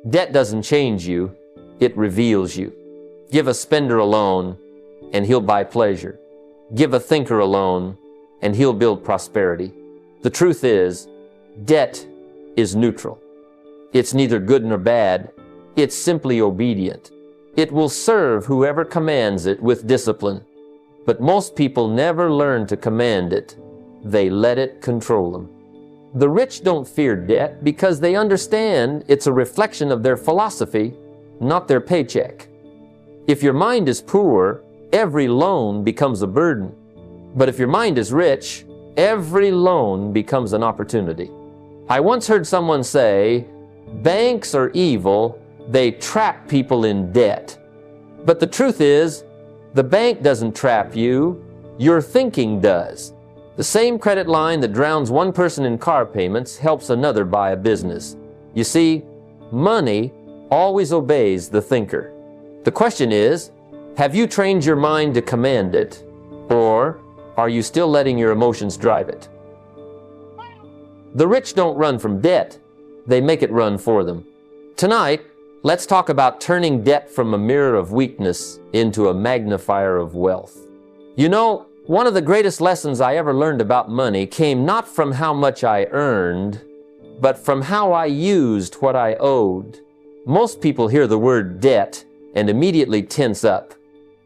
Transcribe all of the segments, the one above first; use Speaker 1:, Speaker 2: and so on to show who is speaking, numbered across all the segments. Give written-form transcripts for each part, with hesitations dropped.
Speaker 1: Debt doesn't change you, it reveals you. Give a spender a loan, and he'll buy pleasure. Give a thinker a loan, and he'll build prosperity. The truth is, debt is neutral. It's neither good nor bad. It's simply obedient. It will serve whoever commands it with discipline. But most people never learn to command it. They let it control them. The rich don't fear debt because they understand it's a reflection of their philosophy, not their paycheck. If your mind is poor, every loan becomes a burden. But if your mind is rich, every loan becomes an opportunity. I once heard someone say, banks are evil, they trap people in debt. But the truth is, the bank doesn't trap you, your thinking does. The same credit line that drowns one person in car payments helps another buy a business. You see, money always obeys the thinker. The question is, have you trained your mind to command it, or are you still letting your emotions drive it? The rich don't run from debt, they make it run for them. Tonight, let's talk about turning debt from a mirror of weakness into a magnifier of wealth. You know, one of the greatest lessons I ever learned about money came not from how much I earned, but from how I used what I owed. Most people hear the word debt and immediately tense up.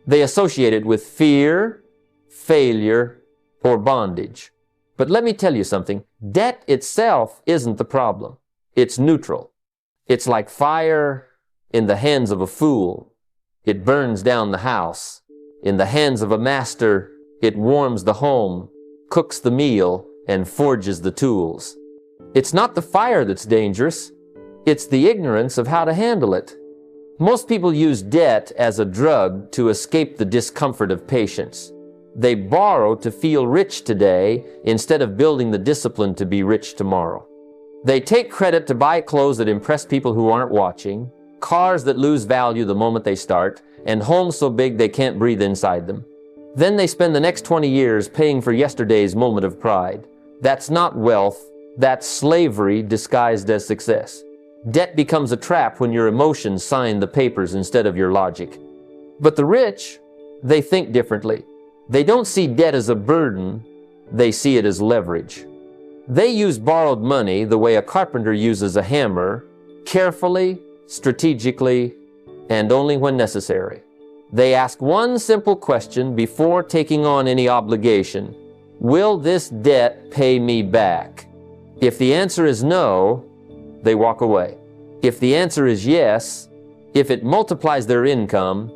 Speaker 1: They associate it with fear, failure, or bondage. But let me tell you something. Debt itself isn't the problem. It's neutral. It's like fire in the hands of a fool. It burns down the house. In the hands of a master, it warms the home, cooks the meal, and forges the tools. It's not the fire that's dangerous. It's the ignorance of how to handle it. Most people use debt as a drug to escape the discomfort of patience. They borrow to feel rich today instead of building the discipline to be rich tomorrow. They take credit to buy clothes that impress people who aren't watching, cars that lose value the moment they start, and homes so big they can't breathe inside them. Then they spend the next 20 years paying for yesterday's moment of pride. That's not wealth, that's slavery disguised as success. Debt becomes a trap when your emotions sign the papers instead of your logic. But the rich, they think differently. They don't see debt as a burden, they see it as leverage. They use borrowed money the way a carpenter uses a hammer, carefully, strategically, and only when necessary. They ask one simple question before taking on any obligation. Will this debt pay me back? If the answer is no, they walk away. If the answer is yes, if it multiplies their income,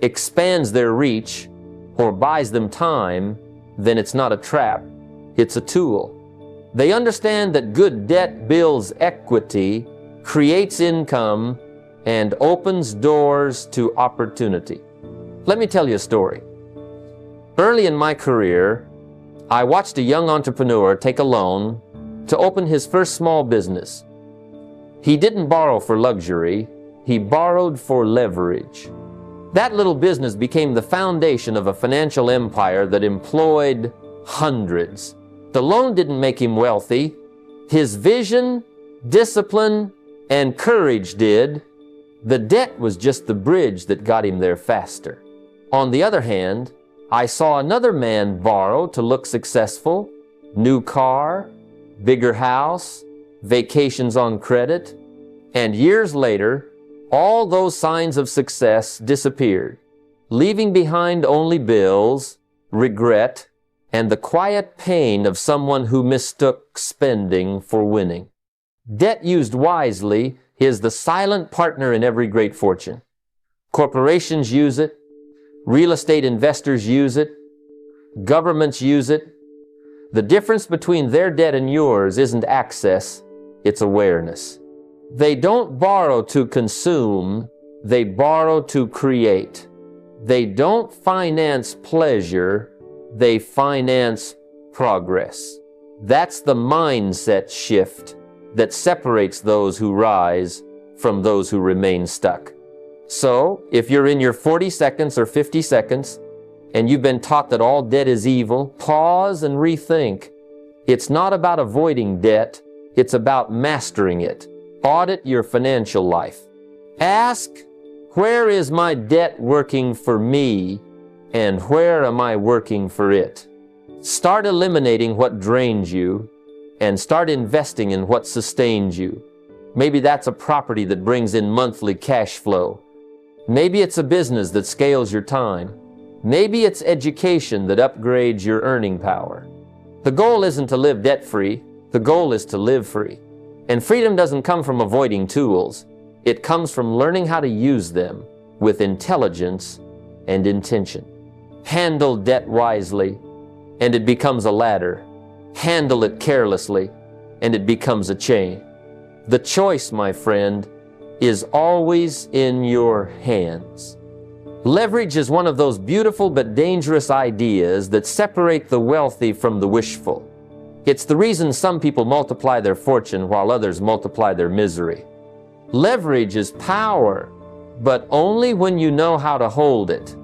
Speaker 1: expands their reach, or buys them time, then it's not a trap, it's a tool. They understand that good debt builds equity, creates income, and opens doors to opportunity. Let me tell you a story. Early in my career, I watched a young entrepreneur take a loan to open his first small business. He didn't borrow for luxury, he borrowed for leverage. That little business became the foundation of a financial empire that employed hundreds. The loan didn't make him wealthy. His vision, discipline, and courage did. The debt was just the bridge that got him there faster. On the other hand, I saw another man borrow to look successful. New car, bigger house, vacations on credit, and years later, all those signs of success disappeared, leaving behind only bills, regret, and the quiet pain of someone who mistook spending for winning. Debt used wisely is the silent partner in every great fortune. Corporations use it, real estate investors use it, governments use it. The difference between their debt and yours isn't access, it's awareness. They don't borrow to consume, they borrow to create. They don't finance pleasure, they finance progress. That's the mindset shift that separates those who rise from those who remain stuck. So, if you're in your 40 seconds or 50 seconds, and you've been taught that all debt is evil, pause and rethink. It's not about avoiding debt, it's about mastering it. Audit your financial life. Ask, where is my debt working for me, and where am I working for it? Start eliminating what drains you, and start investing in what sustains you. Maybe that's a property that brings in monthly cash flow. Maybe it's a business that scales your time. Maybe it's education that upgrades your earning power. The goal isn't to live debt-free. The goal is to live free. And freedom doesn't come from avoiding tools. It comes from learning how to use them with intelligence and intention. Handle debt wisely, and it becomes a ladder. Handle it carelessly, and it becomes a chain. The choice, my friend, is always in your hands. Leverage is one of those beautiful but dangerous ideas that separate the wealthy from the wishful. It's the reason some people multiply their fortune while others multiply their misery. Leverage is power, but only when you know how to hold it.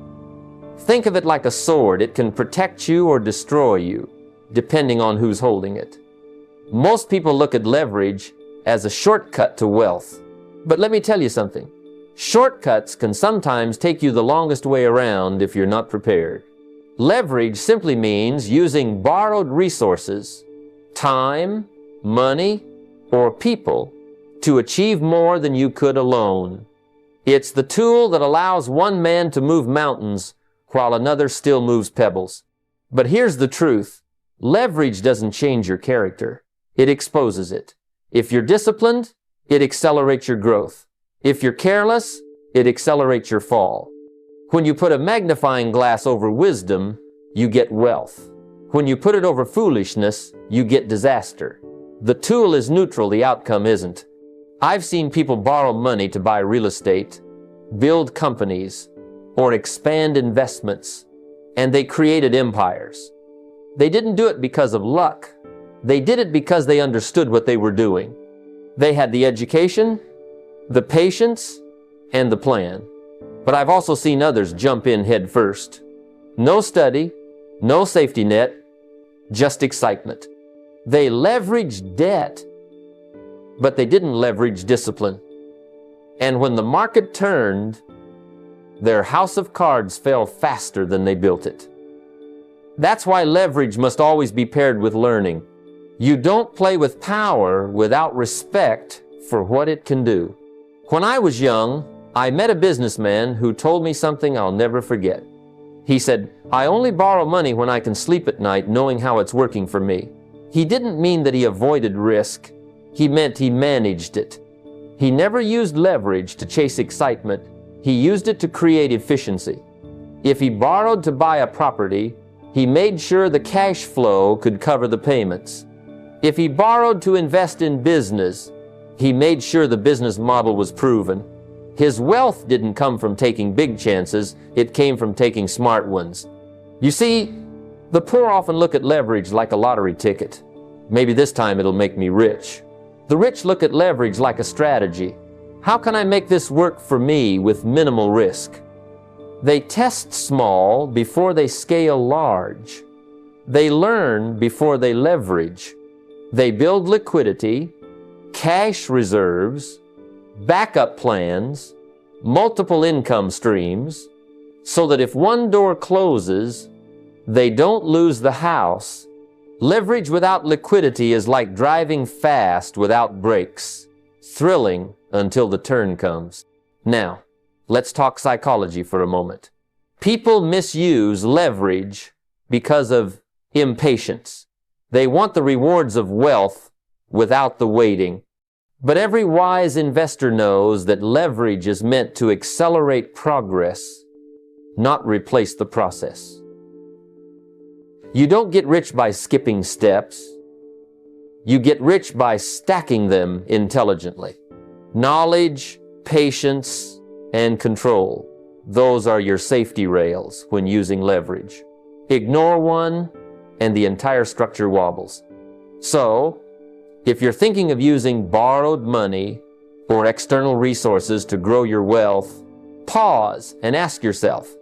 Speaker 1: Think of it like a sword. It can protect you or destroy you, depending on who's holding it. Most people look at leverage as a shortcut to wealth. But let me tell you something. Shortcuts can sometimes take you the longest way around if you're not prepared. Leverage simply means using borrowed resources, time, money, or people to achieve more than you could alone. It's the tool that allows one man to move mountains while another still moves pebbles. But here's the truth. Leverage doesn't change your character. It exposes it. If you're disciplined, it accelerates your growth. If you're careless, it accelerates your fall. When you put a magnifying glass over wisdom, you get wealth. When you put it over foolishness, you get disaster. The tool is neutral, the outcome isn't. I've seen people borrow money to buy real estate, build companies, or expand investments, and they created empires. They didn't do it because of luck. They did it because they understood what they were doing. They had the education, the patience, and the plan. But I've also seen others jump in head first. No study, no safety net, just excitement. They leveraged debt, but they didn't leverage discipline. And when the market turned, their house of cards fell faster than they built it. That's why leverage must always be paired with learning. You don't play with power without respect for what it can do. When I was young, I met a businessman who told me something I'll never forget. He said, "I only borrow money when I can sleep at night knowing how it's working for me." He didn't mean that he avoided risk. He meant he managed it. He never used leverage to chase excitement. He used it to create efficiency. If he borrowed to buy a property, he made sure the cash flow could cover the payments. If he borrowed to invest in business, he made sure the business model was proven. His wealth didn't come from taking big chances, it came from taking smart ones. You see, the poor often look at leverage like a lottery ticket. Maybe this time it'll make me rich. The rich look at leverage like a strategy. How can I make this work for me with minimal risk? They test small before they scale large. They learn before they leverage. They build liquidity, cash reserves, backup plans, multiple income streams, so that if one door closes, they don't lose the house. Leverage without liquidity is like driving fast without brakes, thrilling until the turn comes. Now, let's talk psychology for a moment. People misuse leverage because of impatience. They want the rewards of wealth without the waiting. But every wise investor knows that leverage is meant to accelerate progress, not replace the process. You don't get rich by skipping steps. You get rich by stacking them intelligently. Knowledge, patience, and control. Those are your safety rails when using leverage. Ignore one, and the entire structure wobbles. So, if you're thinking of using borrowed money or external resources to grow your wealth, pause and ask yourself,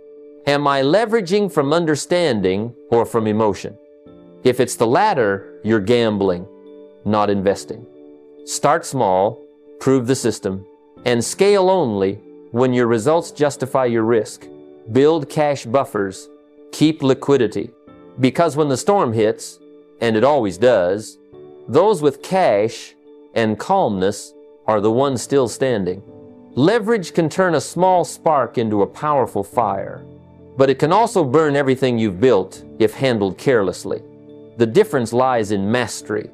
Speaker 1: am I leveraging from understanding or from emotion? If it's the latter, you're gambling, not investing. Start small, prove the system, And scale only when your results justify your risk. Build cash buffers. Keep liquidity. Because when the storm hits, and it always does, those with cash and calmness are the ones still standing. Leverage can turn a small spark into a powerful fire, but it can also burn everything you've built if handled carelessly. The difference lies in mastery.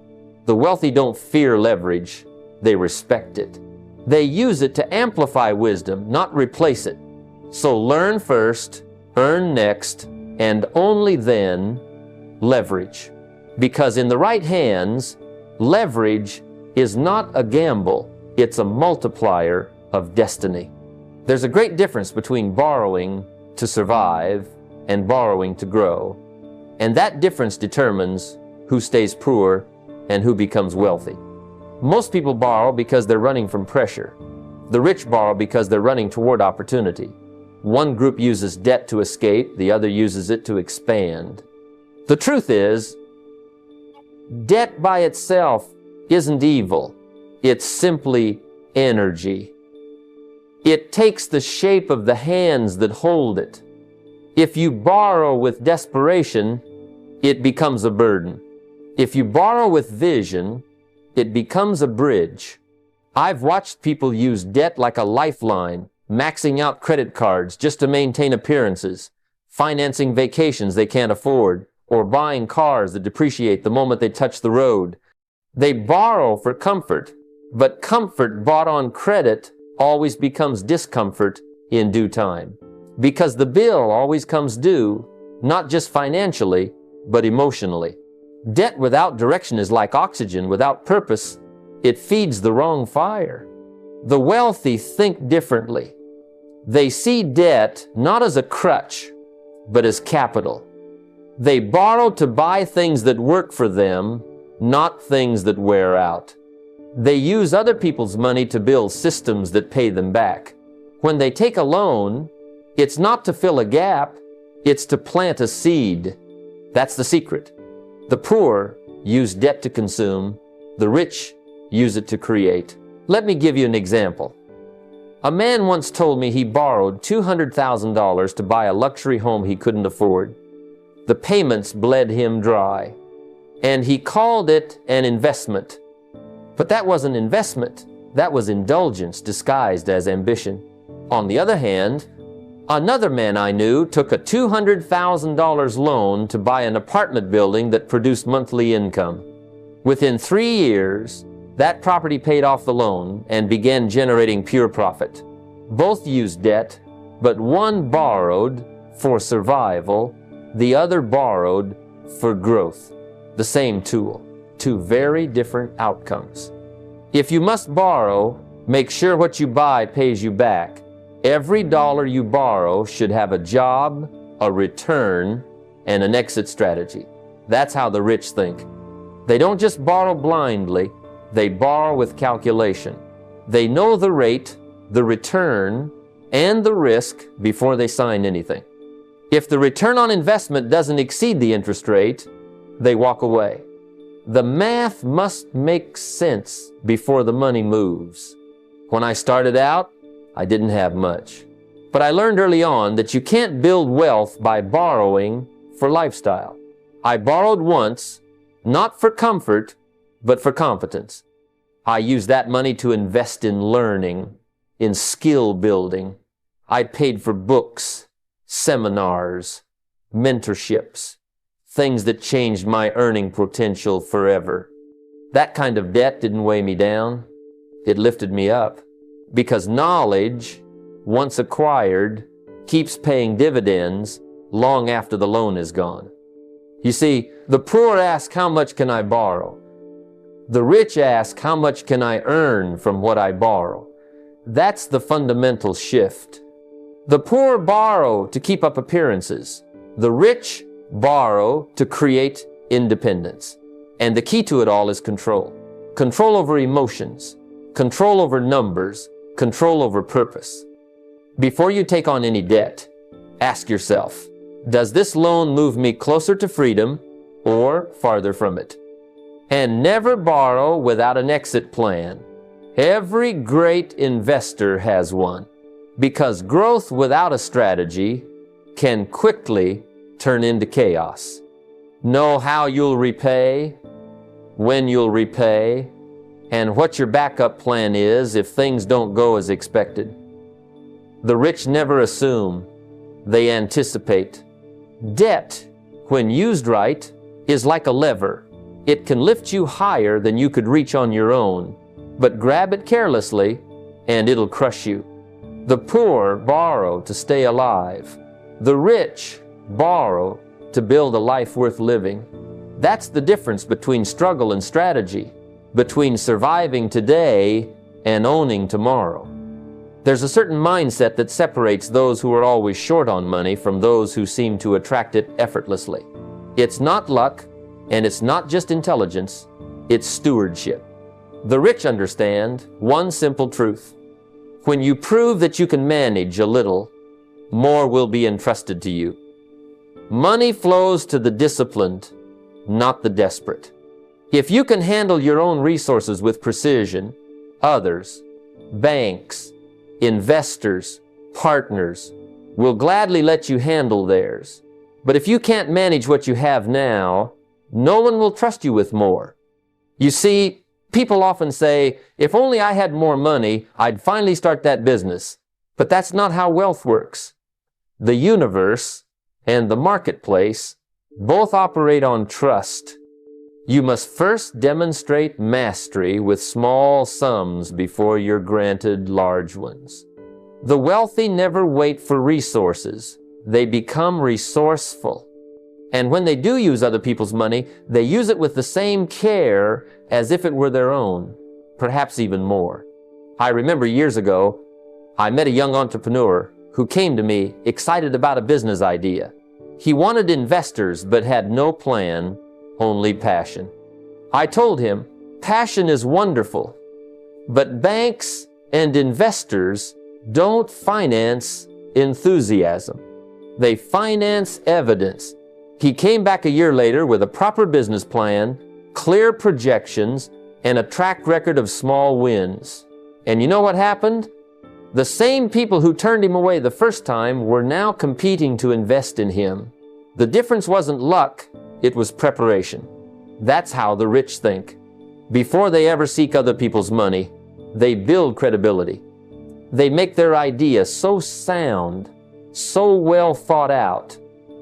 Speaker 1: The wealthy don't fear leverage, they respect it. They use it to amplify wisdom, not replace it. So learn first, earn next, and only then leverage. Because in the right hands, leverage is not a gamble, it's a multiplier of destiny. There's a great difference between borrowing to survive and borrowing to grow. And that difference determines who stays poor and who becomes wealthy. Most people borrow because they're running from pressure. The rich borrow because they're running toward opportunity. One group uses debt to escape, the other uses it to expand. The truth is, debt by itself isn't evil. It's simply energy. It takes the shape of the hands that hold it. If you borrow with desperation, it becomes a burden. If you borrow with vision, it becomes a bridge. I've watched people use debt like a lifeline, maxing out credit cards just to maintain appearances, financing vacations they can't afford, or buying cars that depreciate the moment they touch the road. They borrow for comfort, but comfort bought on credit always becomes discomfort in due time. Because the bill always comes due, not just financially, but emotionally. Debt without direction is like oxygen without purpose. It feeds the wrong fire. The wealthy think differently. They see debt not as a crutch, but as capital. They borrow to buy things that work for them, not things that wear out. They use other people's money to build systems that pay them back. When they take a loan, it's not to fill a gap, it's to plant a seed. That's the secret. The poor use debt to consume, the rich use it to create. Let me give you an example. A man once told me he borrowed $200,000 to buy a luxury home he couldn't afford. The payments bled him dry, and he called it an investment. But that wasn't investment, that was indulgence disguised as ambition. On the other hand, another man I knew took a $200,000 loan to buy an apartment building that produced monthly income. Within 3 years, that property paid off the loan and began generating pure profit. Both used debt, but one borrowed for survival, the other borrowed for growth. The same tool, two very different outcomes. If you must borrow, make sure what you buy pays you back. Every dollar you borrow should have a job, a return, and an exit strategy. That's how the rich think. They don't just borrow blindly, they borrow with calculation. They know the rate, the return, and the risk before they sign anything. If the return on investment doesn't exceed the interest rate, they walk away. The math must make sense before the money moves. When I started out, I didn't have much. But I learned early on that you can't build wealth by borrowing for lifestyle. I borrowed once, not for comfort, but for competence. I used that money to invest in learning, in skill building. I paid for books, seminars, mentorships, things that changed my earning potential forever. That kind of debt didn't weigh me down. It lifted me up. Because knowledge, once acquired, keeps paying dividends long after the loan is gone. You see, the poor ask, how much can I borrow? The rich ask, how much can I earn from what I borrow? That's the fundamental shift. The poor borrow to keep up appearances. The rich borrow to create independence. And the key to it all is control. Control over emotions, control over numbers, control over purpose. Before you take on any debt, ask yourself, does this loan move me closer to freedom or farther from it? And never borrow without an exit plan. Every great investor has one, because growth without a strategy can quickly turn into chaos. Know how you'll repay, when you'll repay, and what your backup plan is if things don't go as expected. The rich never assume, they anticipate. Debt, when used right, is like a lever. It can lift you higher than you could reach on your own, but grab it carelessly and it'll crush you. The poor borrow to stay alive. The rich borrow to build a life worth living. That's the difference between struggle and strategy, between surviving today and owning tomorrow. There's a certain mindset that separates those who are always short on money from those who seem to attract it effortlessly. It's not luck, and it's not just intelligence, it's stewardship. The rich understand one simple truth. When you prove that you can manage a little, more will be entrusted to you. Money flows to the disciplined, not the desperate. If you can handle your own resources with precision, others, banks, investors, partners will gladly let you handle theirs. But if you can't manage what you have now, no one will trust you with more. You see, people often say, if only I had more money, I'd finally start that business. But that's not how wealth works. The universe and the marketplace both operate on trust. You must first demonstrate mastery with small sums before you're granted large ones. The wealthy never wait for resources. They become resourceful. And when they do use other people's money, they use it with the same care as if it were their own, perhaps even more. I remember years ago, I met a young entrepreneur who came to me excited about a business idea. He wanted investors but had no plan, only passion. I told him, passion is wonderful, but banks and investors don't finance enthusiasm. They finance evidence. He came back a year later with a proper business plan, clear projections, and a track record of small wins. And you know what happened? The same people who turned him away the first time were now competing to invest in him. The difference wasn't luck, it was preparation. That's how the rich think. Before they ever seek other people's money, they build credibility. They make their idea so sound, so well thought out,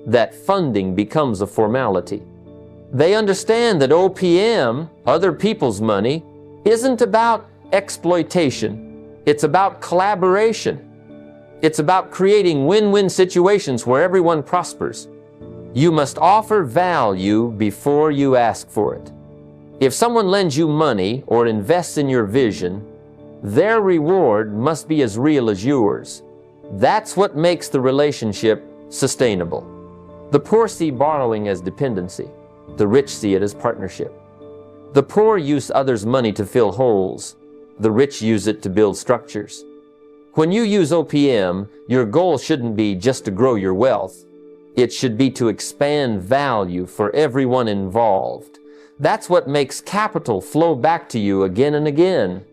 Speaker 1: that funding becomes a formality. They understand that OPM, other people's money, isn't about exploitation. It's about collaboration. It's about creating win-win situations where everyone prospers. You must offer value before you ask for it. If someone lends you money or invests in your vision, their reward must be as real as yours. That's what makes the relationship sustainable. The poor see borrowing as dependency. The rich see it as partnership. The poor use others' money to fill holes. The rich use it to build structures. When you use OPM, your goal shouldn't be just to grow your wealth. It should be to expand value for everyone involved. That's what makes capital flow back to you again and again.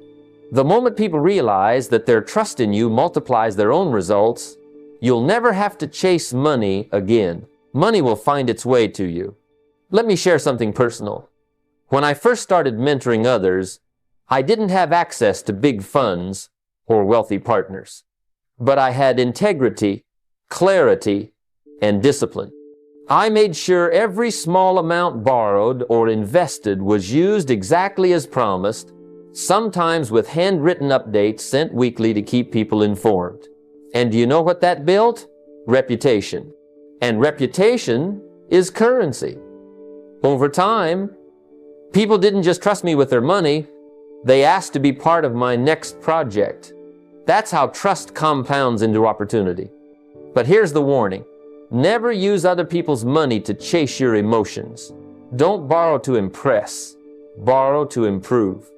Speaker 1: The moment people realize that their trust in you multiplies their own results, you'll never have to chase money again. Money will find its way to you. Let me share something personal. When I first started mentoring others, I didn't have access to big funds or wealthy partners, but I had integrity, clarity, and discipline. I made sure every small amount borrowed or invested was used exactly as promised, sometimes with handwritten updates sent weekly to keep people informed. And do you know what that built? Reputation. And reputation is currency. Over time, people didn't just trust me with their money, they asked to be part of my next project. That's how trust compounds into opportunity. But here's the warning. Never use other people's money to chase your emotions. Don't borrow to impress. Borrow to improve.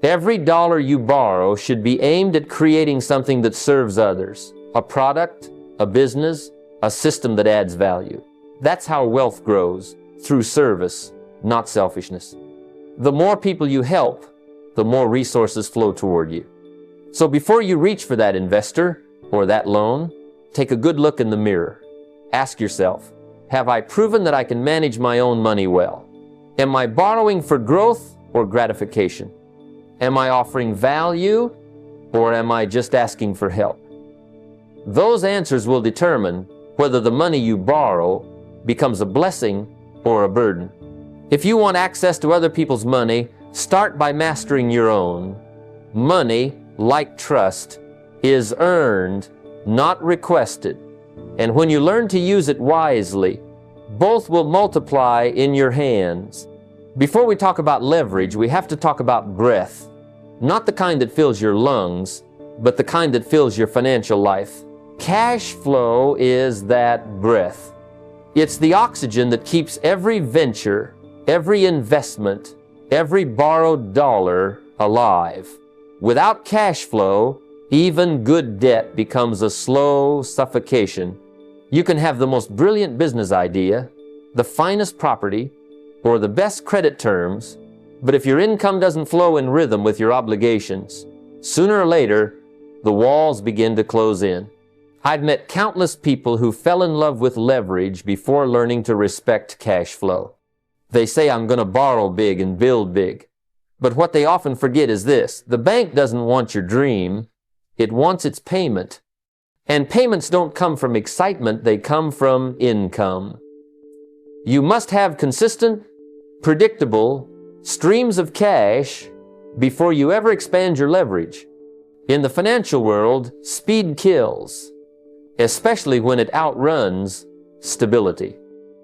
Speaker 1: Every dollar you borrow should be aimed at creating something that serves others. A product, a business, a system that adds value. That's how wealth grows, through service, not selfishness. The more people you help, the more resources flow toward you. So before you reach for that investor or that loan, take a good look in the mirror. Ask yourself, have I proven that I can manage my own money well? Am I borrowing for growth or gratification? Am I offering value or am I just asking for help? Those answers will determine whether the money you borrow becomes a blessing or a burden. If you want access to other people's money, start by mastering your own. Money, like trust, is earned, not requested. And when you learn to use it wisely, both will multiply in your hands. Before we talk about leverage, we have to talk about breath. Not the kind that fills your lungs, but the kind that fills your financial life. Cash flow is that breath. It's the oxygen that keeps every venture, every investment, every borrowed dollar alive. Without cash flow, even good debt becomes a slow suffocation. You can have the most brilliant business idea, the finest property, or the best credit terms, but if your income doesn't flow in rhythm with your obligations, sooner or later, the walls begin to close in. I've met countless people who fell in love with leverage before learning to respect cash flow. They say, I'm going to borrow big and build big. But what they often forget is this: the bank doesn't want your dream, it wants its payment. And payments don't come from excitement, they come from income. You must have consistent, predictable streams of cash before you ever expand your leverage. In the financial world, speed kills, especially when it outruns stability.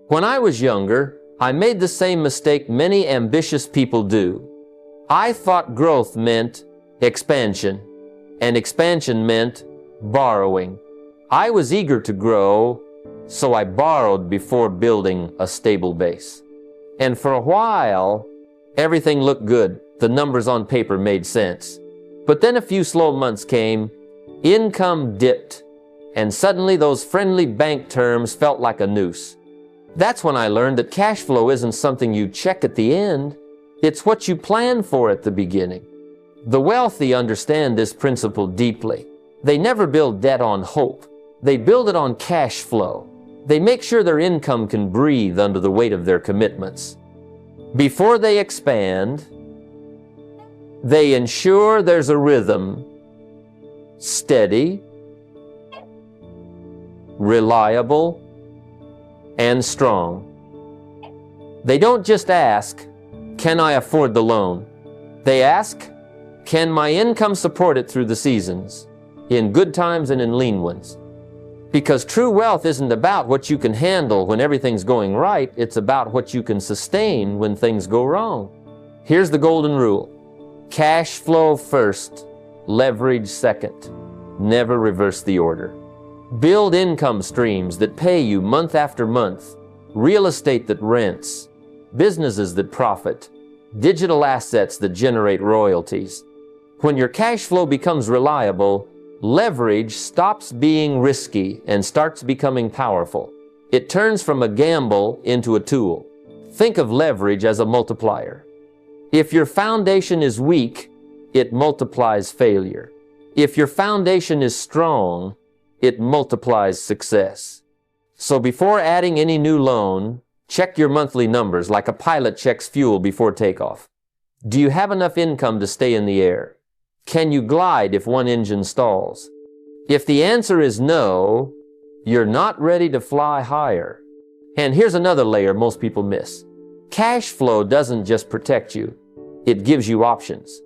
Speaker 1: When I was younger, I made the same mistake many ambitious people do. I thought growth meant expansion, and expansion meant borrowing. I was eager to grow, so I borrowed before building a stable base. And for a while, everything looked good. The numbers on paper made sense. But then a few slow months came, income dipped, and suddenly those friendly bank terms felt like a noose. That's when I learned that cash flow isn't something you check at the end. It's what you plan for at the beginning. The wealthy understand this principle deeply. They never build debt on hope. They build it on cash flow. They make sure their income can breathe under the weight of their commitments. Before they expand, they ensure there's a rhythm, steady, reliable, and strong. They don't just ask, can I afford the loan? They ask, can my income support it through the seasons, in good times and in lean ones? Because true wealth isn't about what you can handle when everything's going right, it's about what you can sustain when things go wrong. Here's the golden rule: cash flow first, leverage second. Never reverse the order. Build income streams that pay you month after month, real estate that rents, businesses that profit, digital assets that generate royalties. When your cash flow becomes reliable, leverage stops being risky and starts becoming powerful. It turns from a gamble into a tool. Think of leverage as a multiplier. If your foundation is weak, it multiplies failure. If your foundation is strong, it multiplies success. So before adding any new loan, check your monthly numbers like a pilot checks fuel before takeoff. Do you have enough income to stay in the air? Can you glide if one engine stalls? If the answer is no, you're not ready to fly higher. And here's another layer most people miss. Cash flow doesn't just protect you, it gives you options.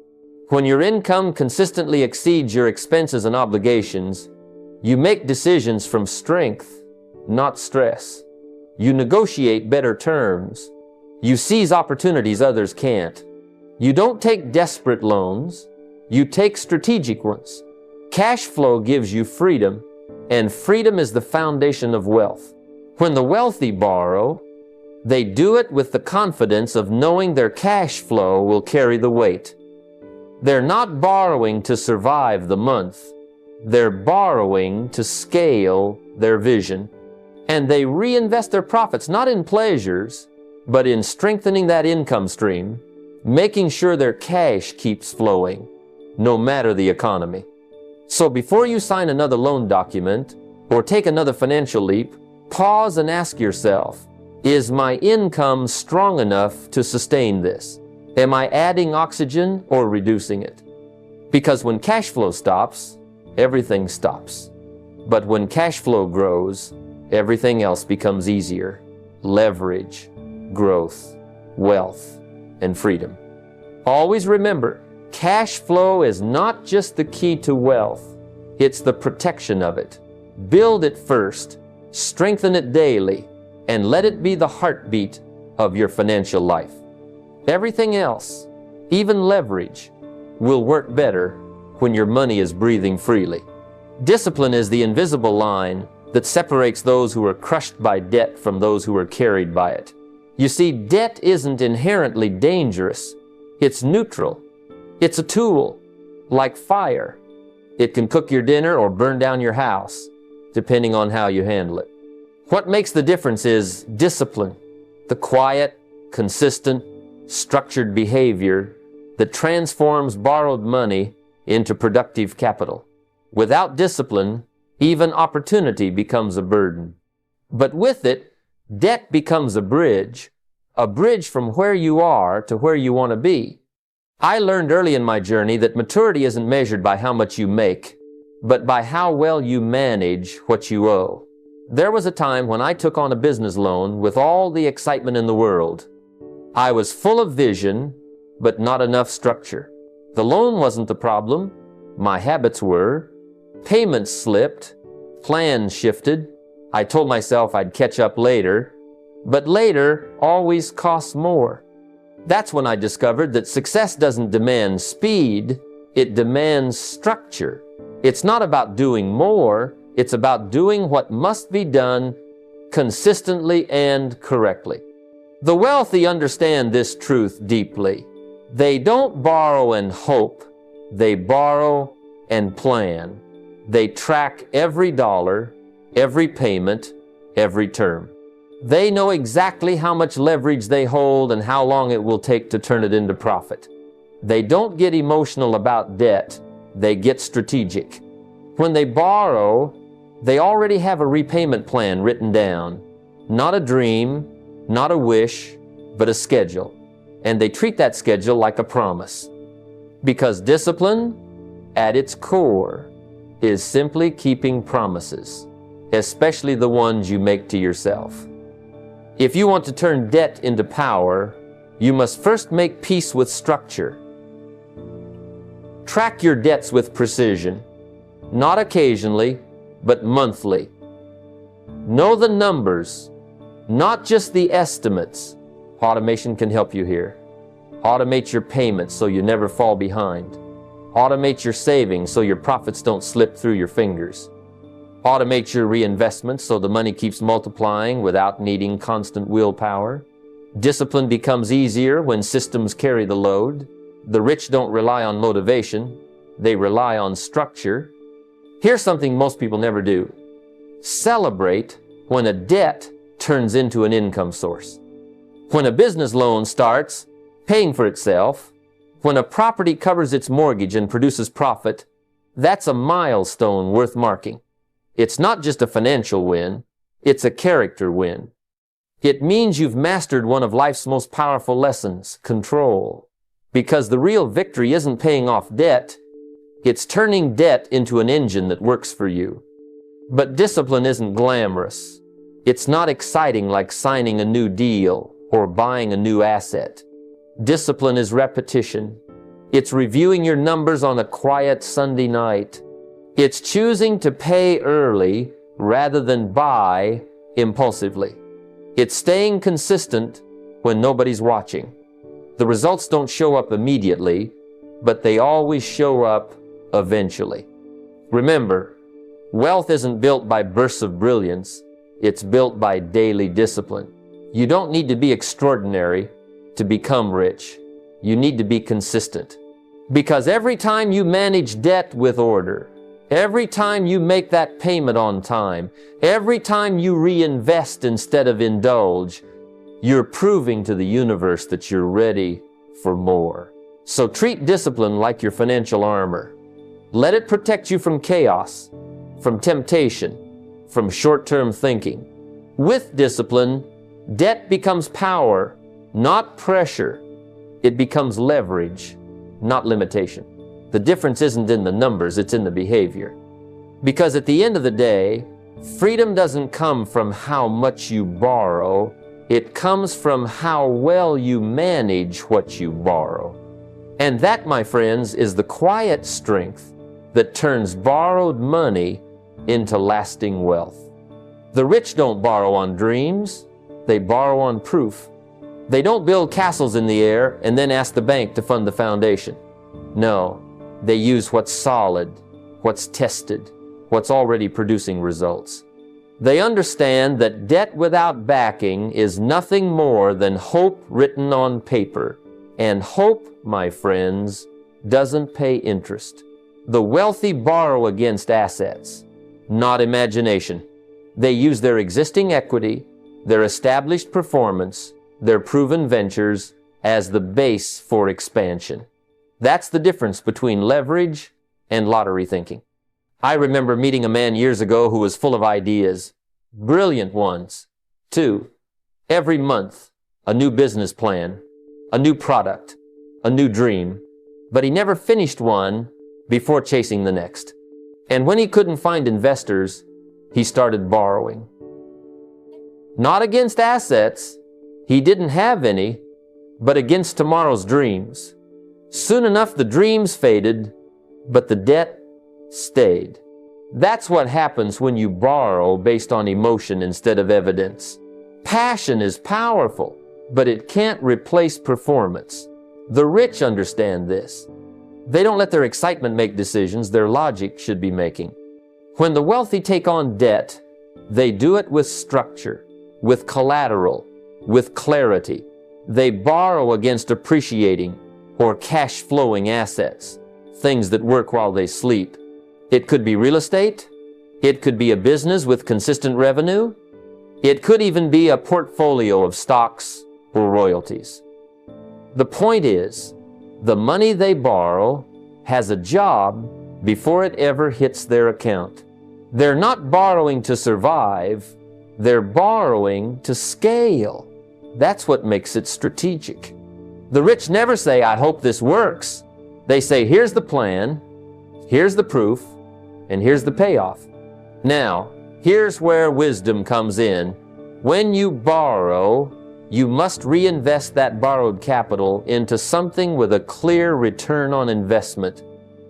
Speaker 1: When your income consistently exceeds your expenses and obligations, you make decisions from strength, not stress. You negotiate better terms. You seize opportunities others can't. You don't take desperate loans. You take strategic ones. Cash flow gives you freedom, and freedom is the foundation of wealth. When the wealthy borrow, they do it with the confidence of knowing their cash flow will carry the weight. They're not borrowing to survive the month. They're borrowing to scale their vision. And they reinvest their profits not in pleasures, but in strengthening that income stream, making sure their cash keeps flowing, no matter the economy. So before you sign another loan document or take another financial leap, pause and ask yourself, is my income strong enough to sustain this? Am I adding oxygen or reducing it? Because when cash flow stops, everything stops. But when cash flow grows, everything else becomes easier. Leverage, growth, wealth, and freedom. Always remember, cash flow is not just the key to wealth, it's the protection of it. Build it first, strengthen it daily, and let it be the heartbeat of your financial life. Everything else, even leverage, will work better when your money is breathing freely. Discipline is the invisible line that separates those who are crushed by debt from those who are carried by it. You see, debt isn't inherently dangerous. It's neutral. It's a tool, like fire. It can cook your dinner or burn down your house, depending on how you handle it. What makes the difference is discipline, the quiet, consistent, structured behavior that transforms borrowed money into productive capital. Without discipline, even opportunity becomes a burden. But with it, debt becomes a bridge from where you are to where you want to be. I learned early in my journey that maturity isn't measured by how much you make, but by how well you manage what you owe. There was a time when I took on a business loan with all the excitement in the world. I was full of vision, but not enough structure. The loan wasn't the problem. My habits were. Payments slipped. Plans shifted. I told myself I'd catch up later, but later always costs more. That's when I discovered that success doesn't demand speed, it demands structure. It's not about doing more, it's about doing what must be done consistently and correctly. The wealthy understand this truth deeply. They don't borrow and hope, they borrow and plan. They track every dollar, every payment, every term. They know exactly how much leverage they hold and how long it will take to turn it into profit. They don't get emotional about debt, they get strategic. When they borrow, they already have a repayment plan written down. Not a dream, not a wish, but a schedule. And they treat that schedule like a promise. Because discipline, at its core, is simply keeping promises, especially the ones you make to yourself. If you want to turn debt into power, you must first make peace with structure. Track your debts with precision, not occasionally, but monthly. Know the numbers, not just the estimates. Automation can help you here. Automate your payments so you never fall behind. Automate your savings so your profits don't slip through your fingers. Automate your reinvestments so the money keeps multiplying without needing constant willpower. Discipline becomes easier when systems carry the load. The rich don't rely on motivation, they rely on structure. Here's something most people never do. Celebrate when a debt turns into an income source. When a business loan starts paying for itself, when a property covers its mortgage and produces profit, that's a milestone worth marking. It's not just a financial win, it's a character win. It means you've mastered one of life's most powerful lessons, control. Because the real victory isn't paying off debt, it's turning debt into an engine that works for you. But discipline isn't glamorous. It's not exciting like signing a new deal or buying a new asset. Discipline is repetition. It's reviewing your numbers on a quiet Sunday night. It's choosing to pay early rather than buy impulsively. It's staying consistent when nobody's watching. The results don't show up immediately, but they always show up eventually. Remember, wealth isn't built by bursts of brilliance, it's built by daily discipline. You don't need to be extraordinary to become rich. You need to be consistent. Because every time you manage debt with order, every time you make that payment on time, every time you reinvest instead of indulge, you're proving to the universe that you're ready for more. So treat discipline like your financial armor. Let it protect you from chaos, from temptation, from short-term thinking. With discipline, debt becomes power, not pressure. It becomes leverage, not limitation. The difference isn't in the numbers, it's in the behavior. Because at the end of the day, freedom doesn't come from how much you borrow, it comes from how well you manage what you borrow. And that, my friends, is the quiet strength that turns borrowed money into lasting wealth. The rich don't borrow on dreams, they borrow on proof. They don't build castles in the air and then ask the bank to fund the foundation. No, they use what's solid, what's tested, what's already producing results. They understand that debt without backing is nothing more than hope written on paper. And hope, my friends, doesn't pay interest. The wealthy borrow against assets, not imagination. They use their existing equity, their established performance, their proven ventures as the base for expansion. That's the difference between leverage and lottery thinking. I remember meeting a man years ago who was full of ideas, brilliant ones. 2, every month, a new business plan, a new product, a new dream, but he never finished one before chasing the next. And when he couldn't find investors, he started borrowing. Not against assets, he didn't have any, but against tomorrow's dreams. Soon enough, the dreams faded, but the debt stayed. That's what happens when you borrow based on emotion instead of evidence. Passion is powerful, but it can't replace performance. The rich understand this. They don't let their excitement make decisions their logic should be making. When the wealthy take on debt, they do it with structure, with collateral, with clarity. They borrow against appreciating or cash-flowing assets, things that work while they sleep. It could be real estate. It could be a business with consistent revenue. It could even be a portfolio of stocks or royalties. The point is, the money they borrow has a job before it ever hits their account. They're not borrowing to survive, they're borrowing to scale. That's what makes it strategic. The rich never say, I hope this works. They say, here's the plan, here's the proof, and here's the payoff. Now, here's where wisdom comes in. When you borrow, you must reinvest that borrowed capital into something with a clear return on investment.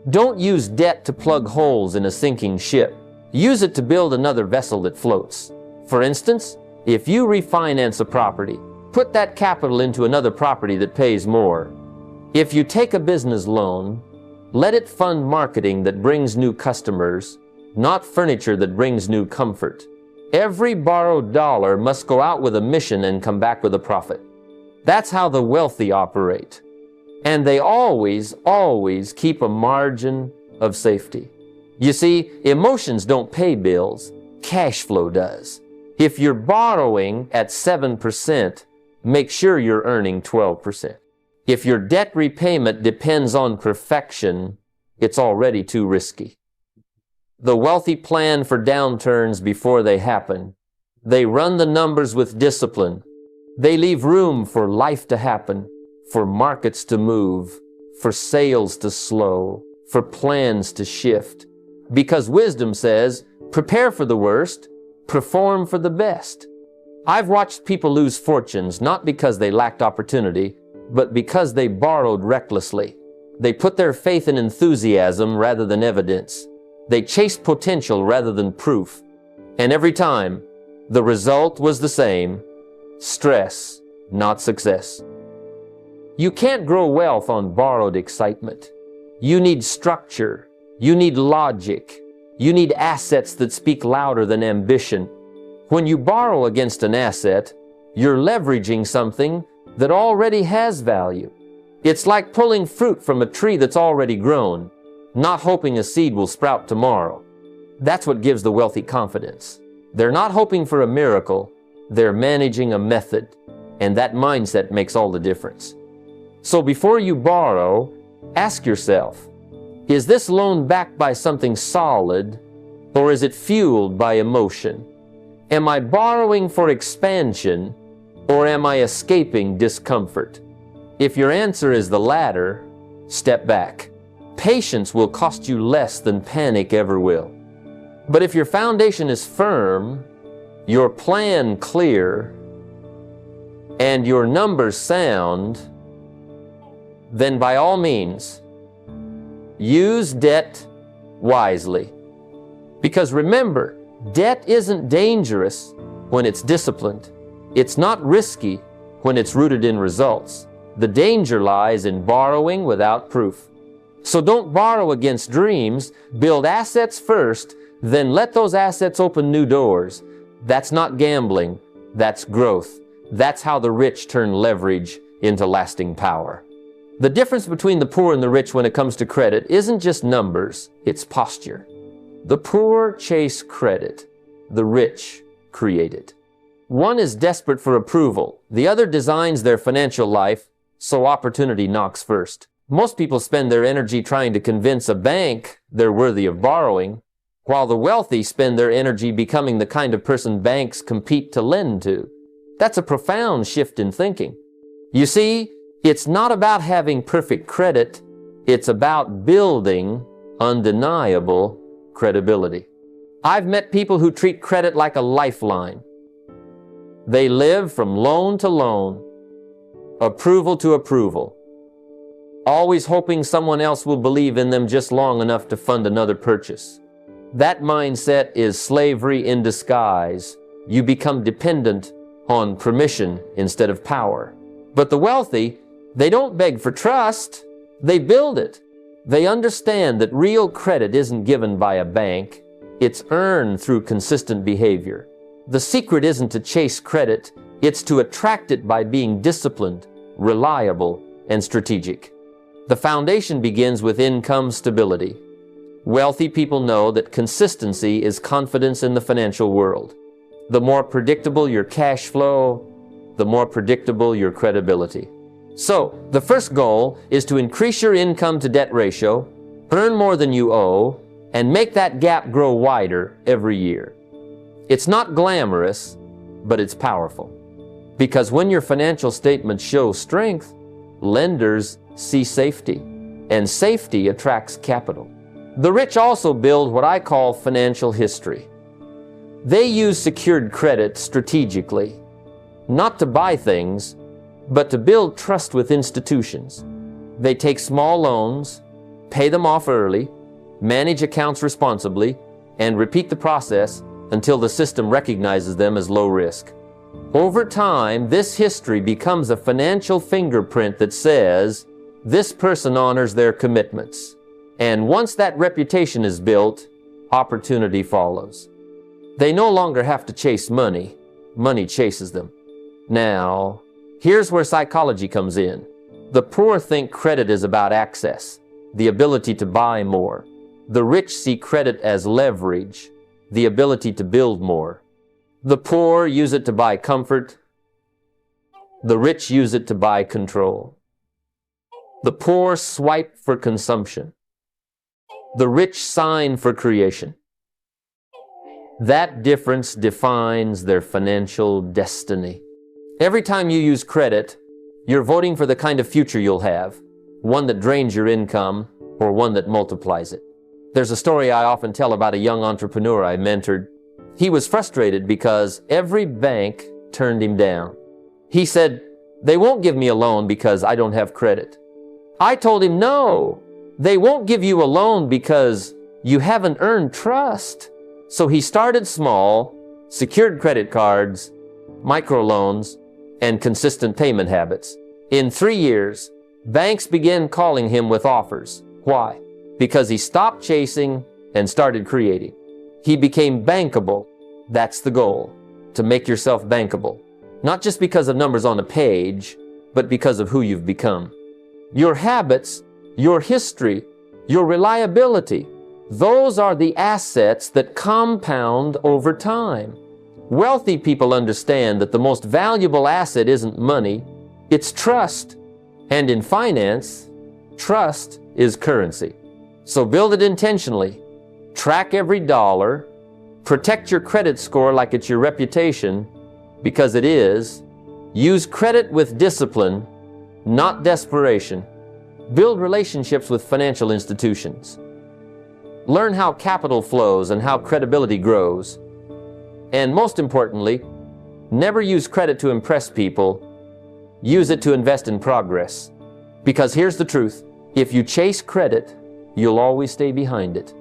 Speaker 1: Don't use debt to plug holes in a sinking ship. Use it to build another vessel that floats. For instance, if you refinance a property, put that capital into another property that pays more. If you take a business loan, let it fund marketing that brings new customers, not furniture that brings new comfort. Every borrowed dollar must go out with a mission and come back with a profit. That's how the wealthy operate. And they always keep a margin of safety. You see, emotions don't pay bills, cash flow does. If you're borrowing at 7%, make sure you're earning 12%. If your debt repayment depends on perfection, it's already too risky. The wealthy plan for downturns before they happen. They run the numbers with discipline. They leave room for life to happen, for markets to move, for sales to slow, for plans to shift. Because wisdom says, prepare for the worst, perform for the best. I've watched people lose fortunes not because they lacked opportunity, but because they borrowed recklessly. They put their faith in enthusiasm rather than evidence. They chased potential rather than proof. And every time, the result was the same: stress, not success. You can't grow wealth on borrowed excitement. You need structure. You need logic. You need assets that speak louder than ambition. When you borrow against an asset, you're leveraging something that already has value. It's like pulling fruit from a tree that's already grown, not hoping a seed will sprout tomorrow. That's what gives the wealthy confidence. They're not hoping for a miracle, they're managing a method, and that mindset makes all the difference. So before you borrow, ask yourself, is this loan backed by something solid, or is it fueled by emotion? Am I borrowing for expansion, or am I escaping discomfort? If your answer is the latter, step back. Patience will cost you less than panic ever will. But if your foundation is firm, your plan clear, and your numbers sound, then by all means, use debt wisely. Because remember, debt isn't dangerous when it's disciplined. It's not risky when it's rooted in results. The danger lies in borrowing without proof. So don't borrow against dreams. Build assets first, then let those assets open new doors. That's not gambling, that's growth. That's how the rich turn leverage into lasting power. The difference between the poor and the rich when it comes to credit isn't just numbers, it's posture. The poor chase credit, the rich create it. One is desperate for approval, the other designs their financial life so opportunity knocks first. Most people spend their energy trying to convince a bank they're worthy of borrowing, while the wealthy spend their energy becoming the kind of person banks compete to lend to. That's a profound shift in thinking. You see, it's not about having perfect credit, it's about building undeniable credibility. I've met people who treat credit like a lifeline. They live from loan to loan, approval to approval, always hoping someone else will believe in them just long enough to fund another purchase. That mindset is slavery in disguise. You become dependent on permission instead of power. But the wealthy, they don't beg for trust, they build it. They understand that real credit isn't given by a bank, it's earned through consistent behavior. The secret isn't to chase credit, it's to attract it by being disciplined, reliable, and strategic. The foundation begins with income stability. Wealthy people know that consistency is confidence in the financial world. The more predictable your cash flow, the more predictable your credibility. So, the first goal is to increase your income to debt ratio, earn more than you owe, and make that gap grow wider every year. It's not glamorous, but it's powerful. Because when your financial statements show strength, lenders see safety, and safety attracts capital. The rich also build what I call financial history. They use secured credit strategically, not to buy things, but to build trust with institutions. They take small loans, pay them off early, manage accounts responsibly, and repeat the process until the system recognizes them as low risk. Over time, this history becomes a financial fingerprint that says, this person honors their commitments. And once that reputation is built, opportunity follows. They no longer have to chase money. Money chases them. Now, here's where psychology comes in. The poor think credit is about access, the ability to buy more. The rich see credit as leverage, the ability to build more. The poor use it to buy comfort. The rich use it to buy control. The poor swipe for consumption. The rich sign for creation. That difference defines their financial destiny. Every time you use credit, you're voting for the kind of future you'll have, one that drains your income or one that multiplies it. There's a story I often tell about a young entrepreneur I mentored. He was frustrated because every bank turned him down. He said, they won't give me a loan because I don't have credit. I told him, no, they won't give you a loan because you haven't earned trust. So he started small, secured credit cards, microloans, and consistent payment habits. In 3 years, banks began calling him with offers. Why? Because he stopped chasing and started creating. He became bankable. That's the goal, to make yourself bankable. Not just because of numbers on a page, but because of who you've become. Your habits, your history, your reliability, those are the assets that compound over time. Wealthy people understand that the most valuable asset isn't money, it's trust. And in finance, trust is currency. So build it intentionally. Track every dollar. Protect your credit score like it's your reputation, because it is. Use credit with discipline, not desperation. Build relationships with financial institutions. Learn how capital flows and how credibility grows. And most importantly, never use credit to impress people. Use it to invest in progress. Because here's the truth. If you chase credit, you'll always stay behind it.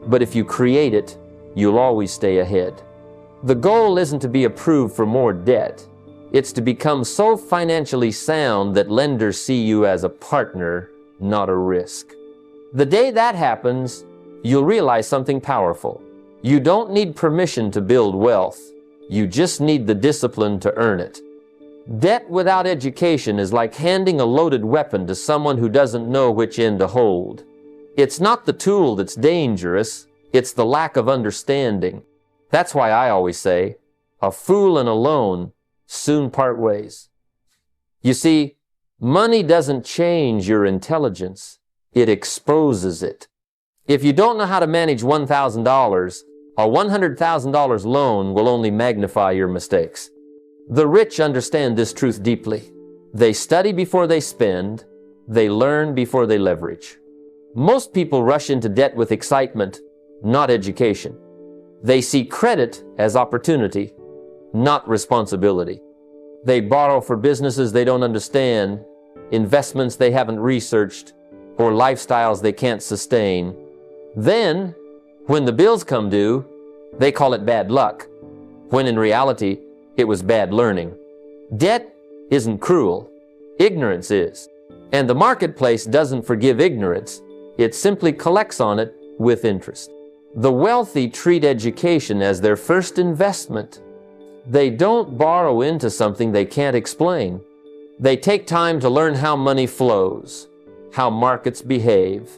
Speaker 1: But if you create it, you'll always stay ahead. The goal isn't to be approved for more debt. It's to become so financially sound that lenders see you as a partner, not a risk. The day that happens, you'll realize something powerful. You don't need permission to build wealth. You just need the discipline to earn it. Debt without education is like handing a loaded weapon to someone who doesn't know which end to hold. It's not the tool that's dangerous, it's the lack of understanding. That's why I always say, a fool and a loan soon part ways. You see, money doesn't change your intelligence, it exposes it. If you don't know how to manage $1,000, a $100,000 loan will only magnify your mistakes. The rich understand this truth deeply. They study before they spend, they learn before they leverage. Most people rush into debt with excitement, not education. They see credit as opportunity, not responsibility. They borrow for businesses they don't understand, investments they haven't researched, or lifestyles they can't sustain. Then, when the bills come due, they call it bad luck, when in reality, it was bad learning. Debt isn't cruel, ignorance is. And the marketplace doesn't forgive ignorance, it simply collects on it with interest. The wealthy treat education as their first investment. They don't borrow into something they can't explain. They take time to learn how money flows, how markets behave,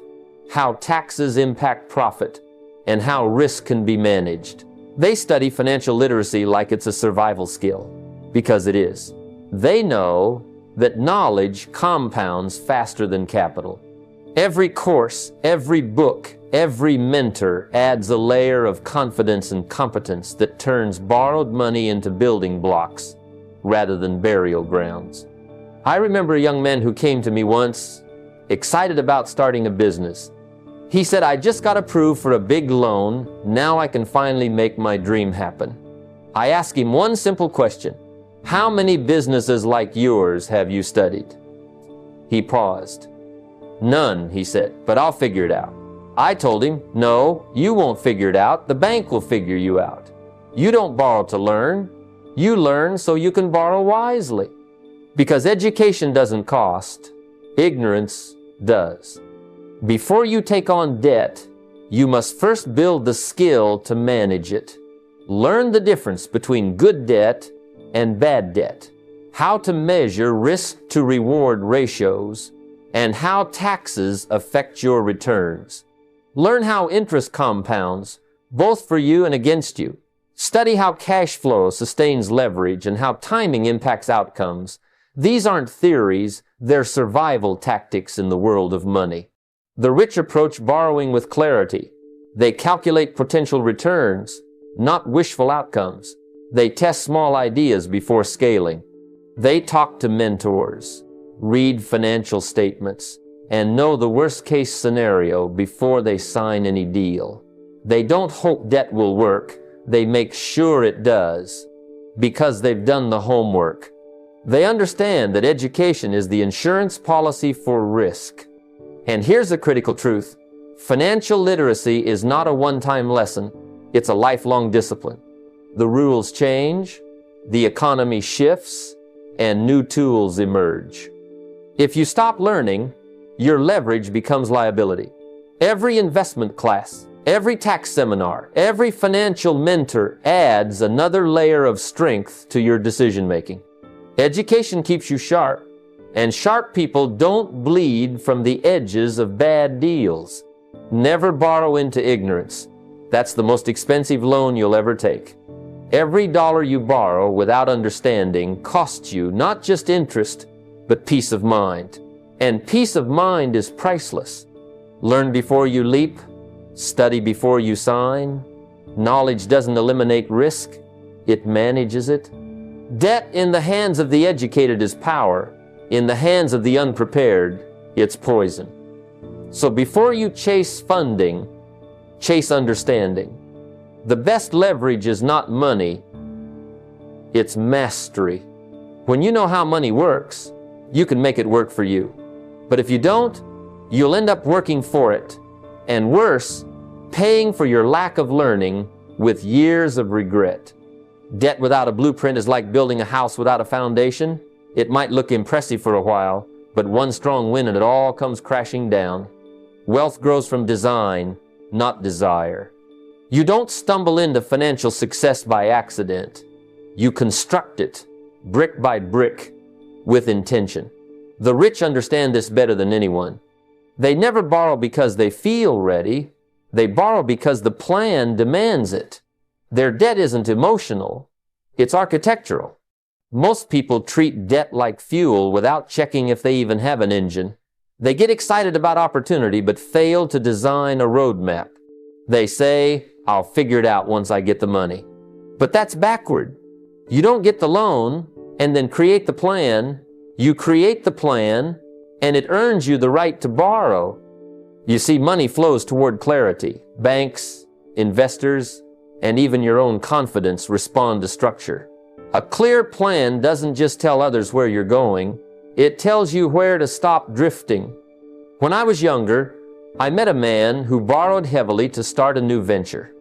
Speaker 1: how taxes impact profit, and how risk can be managed. They study financial literacy like it's a survival skill, because it is. They know that knowledge compounds faster than capital. Every course, every book, every mentor adds a layer of confidence and competence that turns borrowed money into building blocks rather than burial grounds. I remember a young man who came to me once, excited about starting a business. He said, "I just got approved for a big loan. Now I can finally make my dream happen." I asked him one simple question. "How many businesses like yours have you studied?" He paused. "None," he said, "but I'll figure it out." I told him, "No, you won't figure it out. The bank will figure you out. You don't borrow to learn. You learn so you can borrow wisely." Because education doesn't cost, ignorance does. Before you take on debt, you must first build the skill to manage it. Learn the difference between good debt and bad debt, how to measure risk to reward ratios, and how taxes affect your returns. Learn how interest compounds, both for you and against you. Study how cash flow sustains leverage and how timing impacts outcomes. These aren't theories, they're survival tactics in the world of money. The rich approach borrowing with clarity. They calculate potential returns, not wishful outcomes. They test small ideas before scaling. They talk to mentors, read financial statements, and know the worst-case scenario before they sign any deal. They don't hope debt will work, they make sure it does, because they've done the homework. They understand that education is the insurance policy for risk. And here's the critical truth. Financial literacy is not a one-time lesson, it's a lifelong discipline. The rules change, the economy shifts, and new tools emerge. If you stop learning, your leverage becomes liability. Every investment class, every tax seminar, every financial mentor adds another layer of strength to your decision-making. Education keeps you sharp, and sharp people don't bleed from the edges of bad deals. Never borrow into ignorance. That's the most expensive loan you'll ever take. Every dollar you borrow without understanding costs you not just interest, but peace of mind. And peace of mind is priceless. Learn before you leap, study before you sign. Knowledge doesn't eliminate risk, it manages it. Debt in the hands of the educated is power. In the hands of the unprepared, it's poison. So before you chase funding, chase understanding. The best leverage is not money, it's mastery. When you know how money works, you can make it work for you. But if you don't, you'll end up working for it. And worse, paying for your lack of learning with years of regret. Debt without a blueprint is like building a house without a foundation. It might look impressive for a while, but one strong wind and it all comes crashing down. Wealth grows from design, not desire. You don't stumble into financial success by accident. You construct it, brick by brick, with intention. The rich understand this better than anyone. They never borrow because they feel ready. They borrow because the plan demands it. Their debt isn't emotional, it's architectural. Most people treat debt like fuel without checking if they even have an engine. They get excited about opportunity but fail to design a roadmap. They say, I'll figure it out once I get the money. But that's backward. You don't get the loan and then create the plan. You create the plan and it earns you the right to borrow. You see, money flows toward clarity. Banks, investors, and even your own confidence respond to structure. A clear plan doesn't just tell others where you're going, it tells you where to stop drifting. When I was younger, I met a man who borrowed heavily to start a new venture.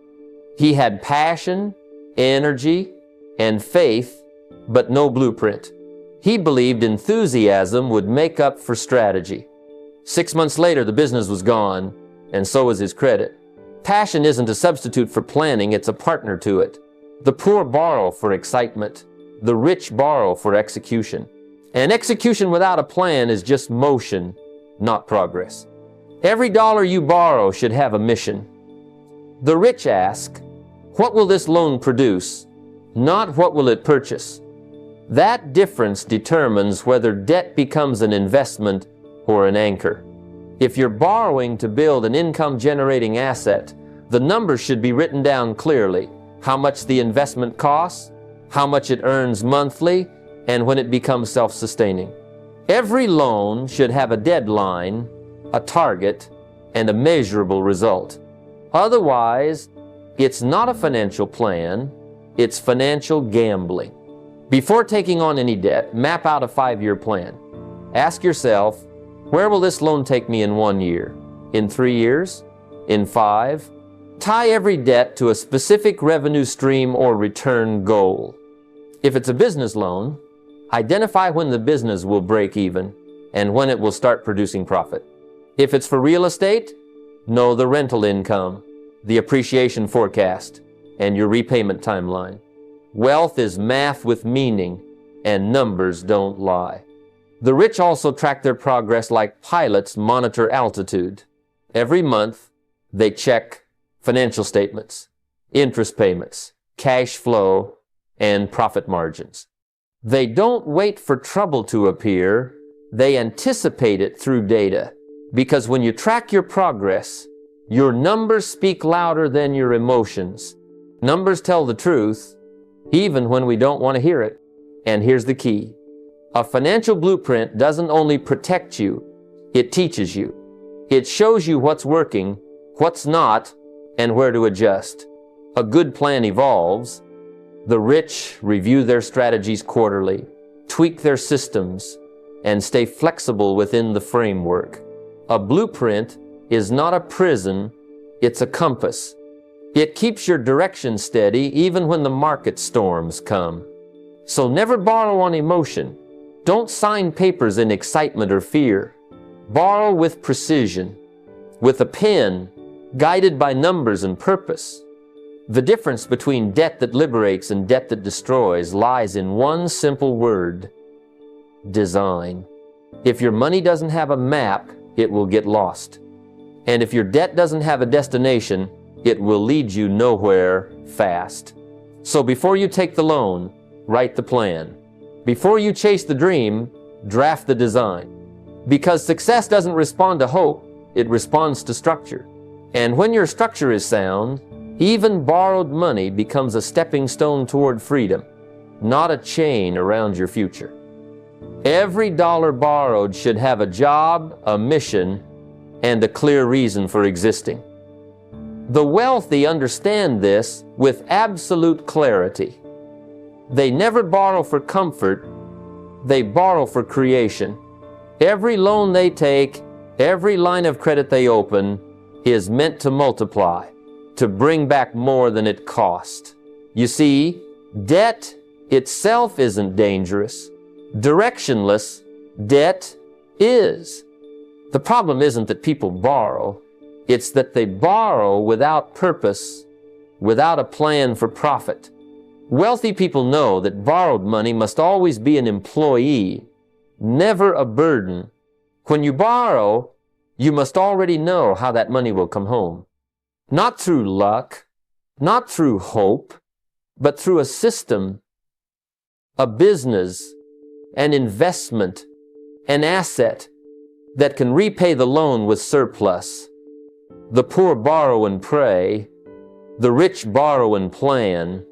Speaker 1: He had passion, energy, and faith, but no blueprint. He believed enthusiasm would make up for strategy. 6 months later, the business was gone, and so was his credit. Passion isn't a substitute for planning, it's a partner to it. The poor borrow for excitement. The rich borrow for execution. And execution without a plan is just motion, not progress. Every dollar you borrow should have a mission. The rich ask, what will this loan produce? Not what will it purchase? That difference determines whether debt becomes an investment or an anchor. If you're borrowing to build an income-generating asset, the numbers should be written down clearly. How much the investment costs, how much it earns monthly, and when it becomes self-sustaining. Every loan should have a deadline, a target, and a measurable result. Otherwise, it's not a financial plan, it's financial gambling. Before taking on any debt, map out a 5-year plan. Ask yourself, where will this loan take me in 1 year? In 3 years? In 5? Tie every debt to a specific revenue stream or return goal. If it's a business loan, identify when the business will break even and when it will start producing profit. If it's for real estate, know the rental income, the appreciation forecast, and your repayment timeline. Wealth is math with meaning, and numbers don't lie. The rich also track their progress like pilots monitor altitude. Every month, they check financial statements, interest payments, cash flow, and profit margins. They don't wait for trouble to appear, they anticipate it through data. Because when you track your progress, your numbers speak louder than your emotions. Numbers tell the truth, even when we don't want to hear it. And here's the key. A financial blueprint doesn't only protect you, it teaches you. It shows you what's working, what's not, and where to adjust. A good plan evolves. The rich review their strategies quarterly, tweak their systems, and stay flexible within the framework. A blueprint is not a prison, it's a compass. It keeps your direction steady even when the market storms come. So never borrow on emotion. Don't sign papers in excitement or fear. Borrow with precision, with a pen, guided by numbers and purpose. The difference between debt that liberates and debt that destroys lies in one simple word: design. If your money doesn't have a map, it will get lost. And if your debt doesn't have a destination, it will lead you nowhere fast. So before you take the loan, write the plan. Before you chase the dream, draft the design. Because success doesn't respond to hope, it responds to structure. And when your structure is sound, even borrowed money becomes a stepping stone toward freedom, not a chain around your future. Every dollar borrowed should have a job, a mission, and a clear reason for existing. The wealthy understand this with absolute clarity. They never borrow for comfort, they borrow for creation. Every loan they take, every line of credit they open is meant to multiply, to bring back more than it cost. You see, debt itself isn't dangerous. Directionless debt is. The problem isn't that people borrow, it's that they borrow without purpose, without a plan for profit. Wealthy people know that borrowed money must always be an employee, never a burden. When you borrow, you must already know how that money will come home. Not through luck, not through hope, but through a system, a business, an investment, an asset that can repay the loan with surplus. The poor borrow and pray, the rich borrow and plan.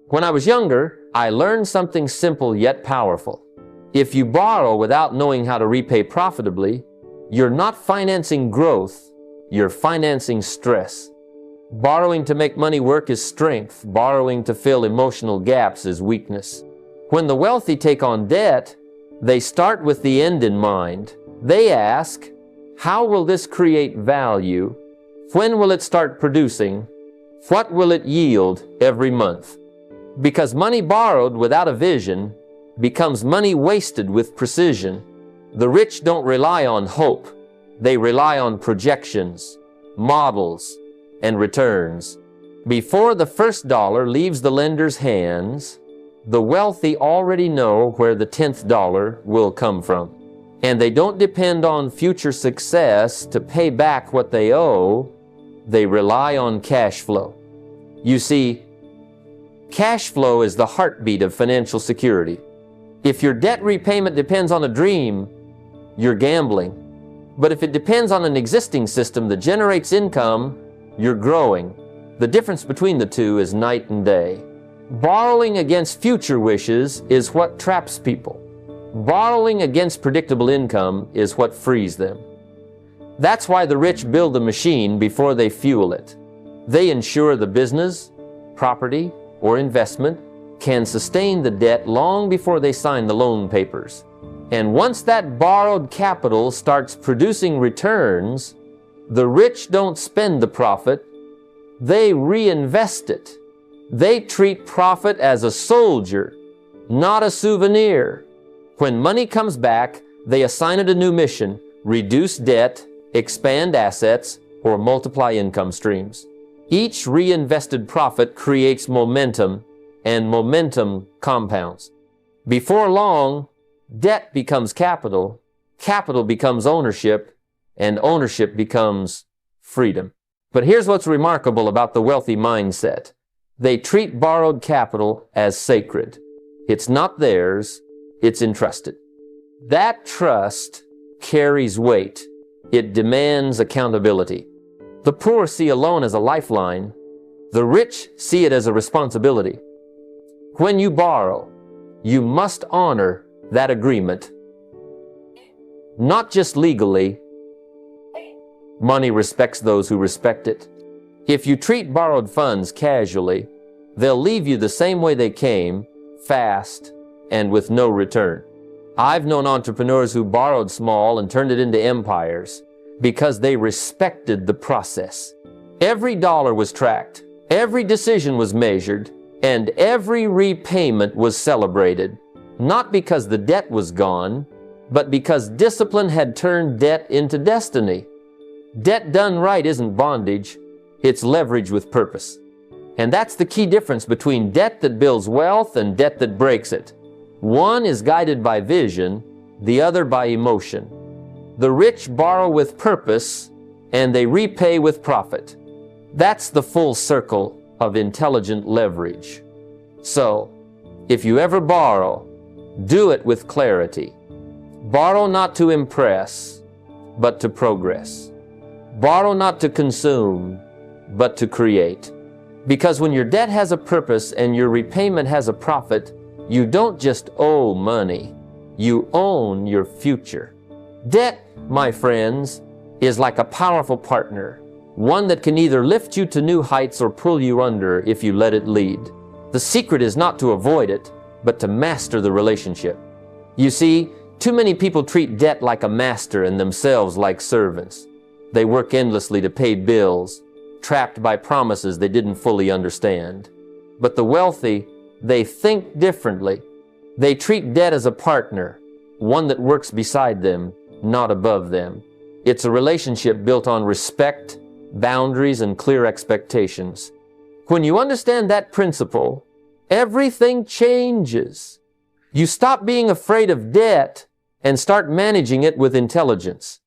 Speaker 1: When I was younger, I learned something simple yet powerful. If you borrow without knowing how to repay profitably, you're not financing growth, you're financing stress. Borrowing to make money work is strength. Borrowing to fill emotional gaps is weakness. When the wealthy take on debt, they start with the end in mind. They ask, how will this create value? When will it start producing? What will it yield every month? Because money borrowed without a vision becomes money wasted with precision. The rich don't rely on hope. They rely on projections, models, and returns. Before the first dollar leaves the lender's hands, the wealthy already know where the 10th dollar will come from. And they don't depend on future success to pay back what they owe. They rely on cash flow. You see, cash flow is the heartbeat of financial security. If your debt repayment depends on a dream, you're gambling. But if it depends on an existing system that generates income, you're growing. The difference between the two is night and day. Borrowing against future wishes is what traps people. Borrowing against predictable income is what frees them. That's why the rich build the machine before they fuel it. They ensure the business, property, or investment can sustain the debt long before they sign the loan papers. And once that borrowed capital starts producing returns, the rich don't spend the profit, they reinvest it. They treat profit as a soldier, not a souvenir. When money comes back, they assign it a new mission: reduce debt, expand assets, or multiply income streams. Each reinvested profit creates momentum, and momentum compounds. Before long, debt becomes capital, capital becomes ownership, and ownership becomes freedom. But here's what's remarkable about the wealthy mindset. They treat borrowed capital as sacred. It's not theirs, it's entrusted. That trust carries weight. It demands accountability. The poor see a loan as a lifeline. The rich see it as a responsibility. When you borrow, you must honor that agreement. Not just legally. Money respects those who respect it. If you treat borrowed funds casually, they'll leave you the same way they came, fast, and with no return. I've known entrepreneurs who borrowed small and turned it into empires because they respected the process. Every dollar was tracked, every decision was measured, and every repayment was celebrated. Not because the debt was gone, but because discipline had turned debt into destiny. Debt done right isn't bondage, it's leverage with purpose. And that's the key difference between debt that builds wealth and debt that breaks it. One is guided by vision, the other by emotion. The rich borrow with purpose, and they repay with profit. That's the full circle of intelligent leverage. So, if you ever borrow, do it with clarity. Borrow not to impress, but to progress. Borrow not to consume, but to create. Because when your debt has a purpose and your repayment has a profit, you don't just owe money, you own your future. Debt, my friends, is like a powerful partner, one that can either lift you to new heights or pull you under if you let it lead. The secret is not to avoid it, but to master the relationship. You see, too many people treat debt like a master and themselves like servants. They work endlessly to pay bills, trapped by promises they didn't fully understand. But the wealthy, they think differently. They treat debt as a partner, one that works beside them, not above them. It's a relationship built on respect, boundaries, and clear expectations. When you understand that principle, everything changes. You stop being afraid of debt and start managing it with intelligence.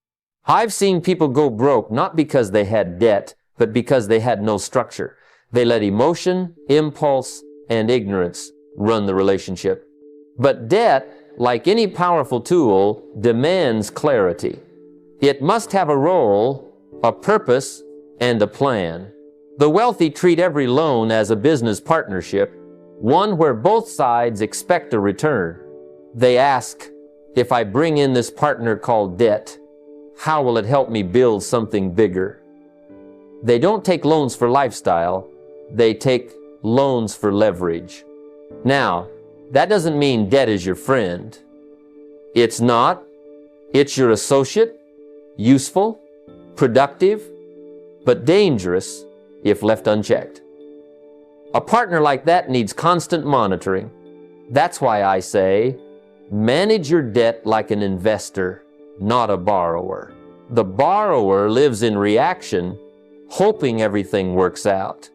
Speaker 1: I've seen people go broke not because they had debt, but because they had no structure. They let emotion, impulse, and ignorance run the relationship. But debt, like any powerful tool, demands clarity. It must have a role, a purpose, and a plan. The wealthy treat every loan as a business partnership, one where both sides expect a return. They ask, if I bring in this partner called debt, how will it help me build something bigger? They don't take loans for lifestyle, they take loans for leverage. Now, that doesn't mean debt is your friend. It's not. It's your associate, useful, productive, but dangerous if left unchecked. A partner like that needs constant monitoring. That's why I say, manage your debt like an investor, not a borrower. The borrower lives in reaction, hoping everything works out.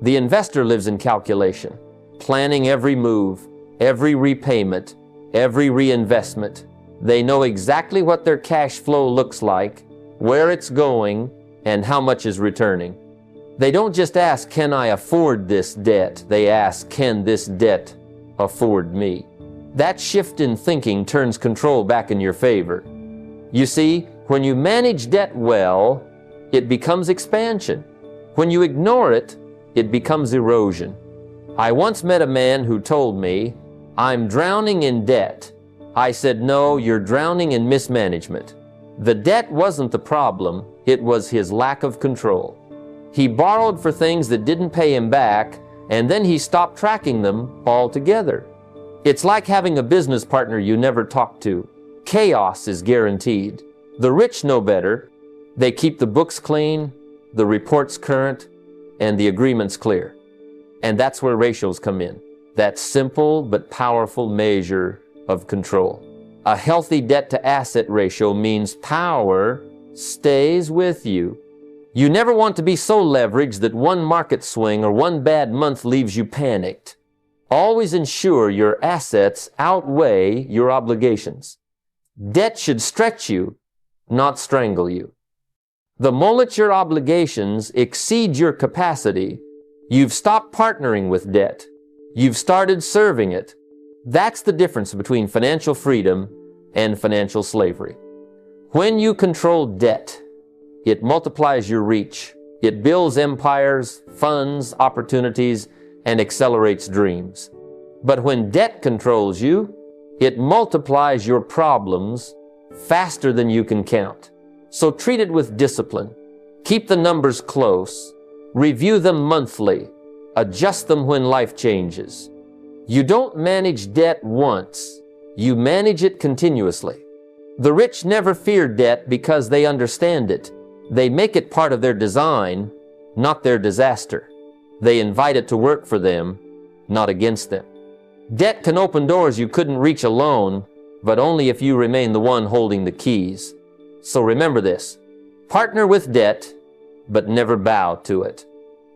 Speaker 1: The investor lives in calculation, planning every move, every repayment, every reinvestment. They know exactly what their cash flow looks like, where it's going, and how much is returning. They don't just ask, can I afford this debt? They ask, can this debt afford me? That shift in thinking turns control back in your favor. You see, when you manage debt well, it becomes expansion. When you ignore it, it becomes erosion. I once met a man who told me, I'm drowning in debt. I said, no, you're drowning in mismanagement. The debt wasn't the problem, it was his lack of control. He borrowed for things that didn't pay him back, and then he stopped tracking them altogether. It's like having a business partner you never talk to. Chaos is guaranteed. The rich know better. They keep the books clean, the reports current, and the agreements clear. And that's where ratios come in. That simple but powerful measure of control. A healthy debt-to-asset ratio means power stays with you. You never want to be so leveraged that one market swing or one bad month leaves you panicked. Always ensure your assets outweigh your obligations. Debt should stretch you, not strangle you. The moment your obligations exceed your capacity, you've stopped partnering with debt. You've started serving it. That's the difference between financial freedom and financial slavery. When you control debt, it multiplies your reach. It builds empires, funds, opportunities, and accelerates dreams. But when debt controls you, it multiplies your problems faster than you can count. So treat it with discipline. Keep the numbers close. Review them monthly. Adjust them when life changes. You don't manage debt once. You manage it continuously. The rich never fear debt because they understand it. They make it part of their design, not their disaster. They invite it to work for them, not against them. Debt can open doors you couldn't reach alone, but only if you remain the one holding the keys. So remember this. Partner with debt, but never bow to it.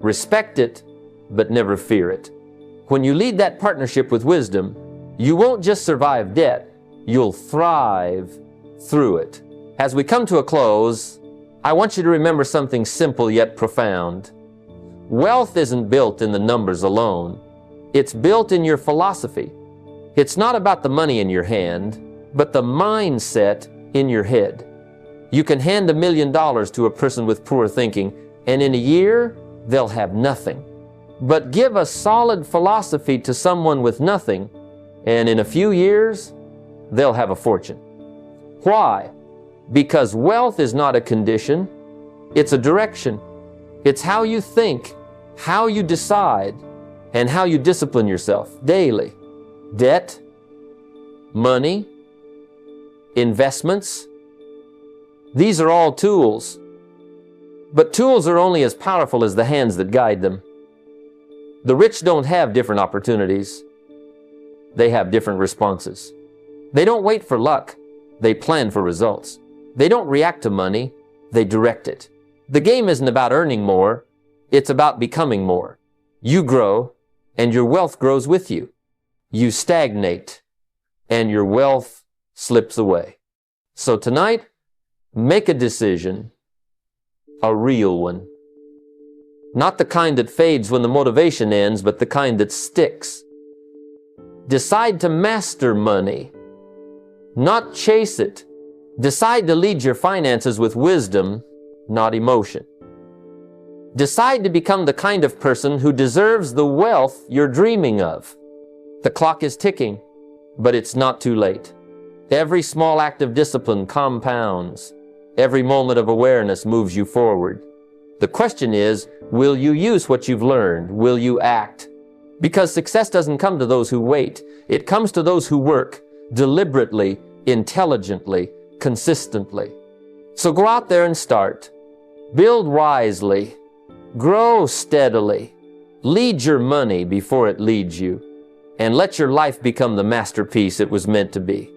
Speaker 1: Respect it, but never fear it. When you lead that partnership with wisdom, you won't just survive debt, you'll thrive through it. As we come to a close, I want you to remember something simple yet profound. Wealth isn't built in the numbers alone. It's built in your philosophy. It's not about the money in your hand, but the mindset in your head. You can hand $1 million to a person with poor thinking, and in a year, they'll have nothing. But give a solid philosophy to someone with nothing, and in a few years, they'll have a fortune. Why? Because wealth is not a condition, it's a direction. It's how you think, how you decide, and how you discipline yourself daily. Debt, money, investments, these are all tools. But tools are only as powerful as the hands that guide them. The rich don't have different opportunities. They have different responses. They don't wait for luck. They plan for results. They don't react to money. They direct it. The game isn't about earning more. It's about becoming more. You grow, and your wealth grows with you. You stagnate, and your wealth slips away. So tonight, make a decision, a real one. Not the kind that fades when the motivation ends, but the kind that sticks. Decide to master money, not chase it. Decide to lead your finances with wisdom, not emotion. Decide to become the kind of person who deserves the wealth you're dreaming of. The clock is ticking, but it's not too late. Every small act of discipline compounds. Every moment of awareness moves you forward. The question is, will you use what you've learned? Will you act? Because success doesn't come to those who wait. It comes to those who work deliberately, intelligently, consistently. So go out there and start. Build wisely. Grow steadily. Lead your money before it leads you. And let your life become the masterpiece it was meant to be.